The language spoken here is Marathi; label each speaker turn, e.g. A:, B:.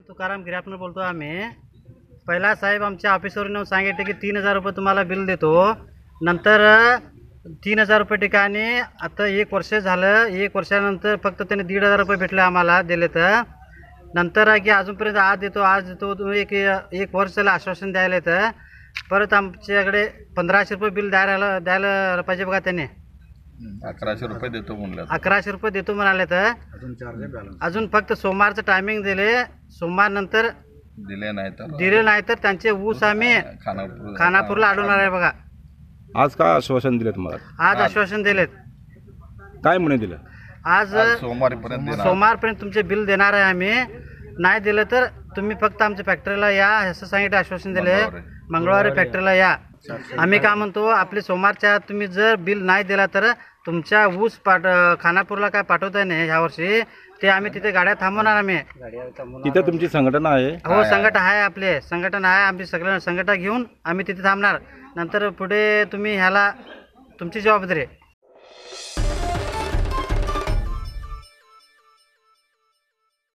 A: तुकाराम गिरापनं बोलतो आम्ही. पहिला साहेब आमच्या ऑफिसवरून येऊन सांगितले की 3,000 रुपये तुम्हाला बिल देतो. नंतर 3,000 रुपये ठिकाणी आता 1 वर्ष झालं. 1 वर्षानंतर फक्त त्यांनी 1,500 रुपये भेटले आम्हाला दिले. तर नंतर आहे की अजूनपर्यंत आज देतो तुम्ही एक वर्षाला आश्वासन द्यायला. तर परत आमच्याकडे 1,500 रुपये बिल द्यायला पाहिजे बघा. त्याने
B: 1100 रुपये देतो म्हणलं.
A: 1100 रुपये देतो म्हणाले. तर अजून फक्त सोमवारचं टायमिंग दिले. सोमवार नंतर
B: दिले नाही तर त्यांचे ऊस आम्ही खानापूरला अडवणार आहे बघा.
C: आज काय आश्वासन दिले तुम्हाला?
A: आज आश्वासन दिलेत.
C: काय म्हणे दिलं?
A: आज सोमवारपर्यंत तुमचे बिल देणार आहे आम्ही. नाही दिलं तर तुम्ही फक्त आमच्या फॅक्टरीला या असं सांगितलं. आश्वासन दिले. मंगळवारी फॅक्टरीला या. आम्ही काय म्हणतो, आपले सोमवारच्या आत तुम्ही जर बिल नाही दिला तर तुमच्या ऊस खानापूरला काय पाठवताय नाही ह्या वर्षी ते आम्ही तिथे गाड्या थांबवणार. आम्ही
C: तिथे तुमची संघटना आहे?
A: हो, संघटना आहे. आपले संघटना आहे. आमची सगळं संघटना घेऊन आम्ही तिथे थांबणार. नंतर पुढे तुम्ही ह्याला तुमची जबाबदारी आहे.